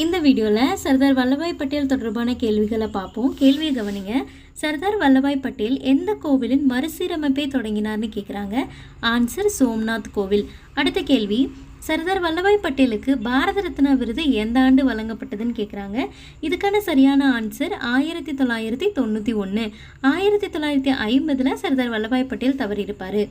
இந்த வீடியோவில் சர்தார் வல்லபாய் பட்டேல் தொடர்பான கேள்விகளை பார்ப்போம். கேள்வியை கவனிங்க. சர்தார் வல்லபாய் பட்டேல் எந்த கோவிலின் மறுசீரமைப்பை தொடங்கினார்னு கேட்குறாங்க. ஆன்சர் சோம்நாத் கோவில். அடுத்த கேள்வி, சர்தார் வல்லபாய் பட்டேலுக்கு பாரத ரத்னா விருது எந்த ஆண்டு வழங்கப்பட்டதுன்னு கேட்குறாங்க. இதுக்கான சரியான ஆன்சர் 1991. 1950 சர்தார் வல்லபாய் பட்டேல் தவறியிருப்பார்.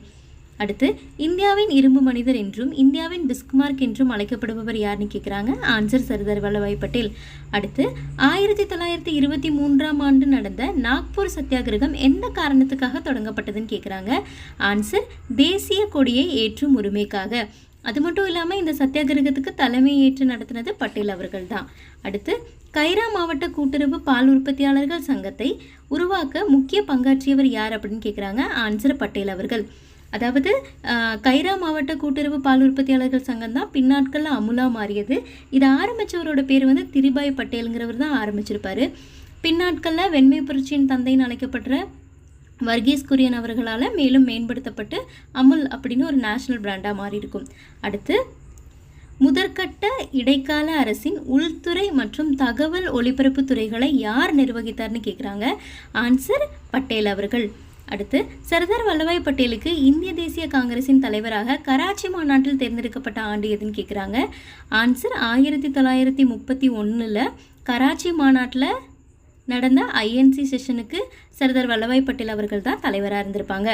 அடுத்து, இந்தியாவின் இரும்பு மனிதர் என்றும் இந்தியாவின் பிஸ்மார்க் என்றும் அழைக்கப்படுபவர் யாருன்னு கேட்குறாங்க. ஆன்சர் சர்தார் வல்லபாய் பட்டேல். அடுத்து, 1923 ஆண்டு நடந்த நாக்பூர் சத்தியாகிரகம் எந்த காரணத்துக்காக தொடங்கப்பட்டதுன்னு கேட்குறாங்க. ஆன்சர் தேசிய கொடியை ஏற்றும் உரிமைக்காக. அது மட்டும் இல்லாமல் இந்த சத்தியாகிரகத்துக்கு தலைமை ஏற்று நடத்தினது பட்டேல் அவர்கள் தான். அடுத்து, கைரா மாவட்ட கூட்டுறவு பால் உற்பத்தியாளர்கள் சங்கத்தை உருவாக்க முக்கிய பங்காற்றியவர் யார் அப்படின்னு கேட்குறாங்க. ஆன்சர் பட்டேல் அவர்கள். அதாவது கைரா மாவட்ட கூட்டுறவு பால் உற்பத்தியாளர்கள் சங்கம் தான் பின்னாட்களில் அமுலா மாறியது. இதை ஆரம்பித்தவரோட பேர் திரிபாய் பட்டேலுங்கிறவர் தான் ஆரம்பிச்சிருப்பார். பின்னாட்களில் வெண்மை புரட்சியின் தந்தைன்னு அழைக்கப்படுற வர்கீஸ் குரியன் அவர்களால் மேலும் மேம்படுத்தப்பட்டு அமுல் அப்படின்னு ஒரு நேஷனல் பிராண்டாக மாறி இருக்கும். அடுத்து, முதற்கட்ட இடைக்கால அரசின் உள்துறை மற்றும் தகவல் ஒலிபரப்பு துறைகளை யார் நிர்வகித்தார்னு கேட்குறாங்க. ஆன்சர் பட்டேல் அவர்கள். அடுத்து, சர்தார் வல்லபாய் பட்டேலுக்கு இந்திய தேசிய காங்கிரஸின் தலைவராக கராச்சி மாநாட்டில் தேர்ந்தெடுக்கப்பட்ட ஆண்டு எதுன்னு கேட்குறாங்க. ஆன்சர் 1931 கராச்சி மாநாட்டில் நடந்த INC செஷனுக்கு சர்தார் வல்லபாய் பட்டேல் அவர்கள் தான் தலைவராக இருந்திருப்பாங்க.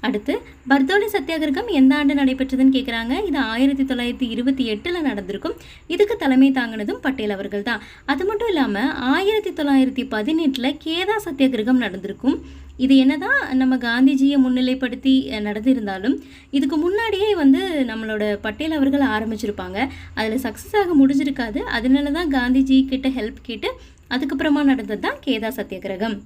அடுத்து, பர்தோலி சத்தியாகிரகம் எந்த ஆண்டு நடைபெற்றதுன்னு கேட்குறாங்க. இது 1928 நடந்திருக்கும். இதுக்கு தலைமை தாங்கினதும் பட்டேல் அவர்கள் தான். அது மட்டும் இல்லாமல் 1918 கேதா சத்தியாகிரகம் நடந்திருக்கும். இது என்னதான் நம்ம காந்திஜியை முன்னிலைப்படுத்தி நடந்திருந்தாலும் இதுக்கு முன்னாடியே நம்மளோட பட்டேல் அவர்கள் ஆரம்பிச்சிருப்பாங்க. அதில் சக்ஸஸ் ஆக முடிஞ்சிருக்காது. அதனால தான் காந்திஜி கிட்ட ஹெல்ப் கேட்டு அதுக்கப்புறமா நடந்தது தான் கேதா சத்தியாகிரகம்.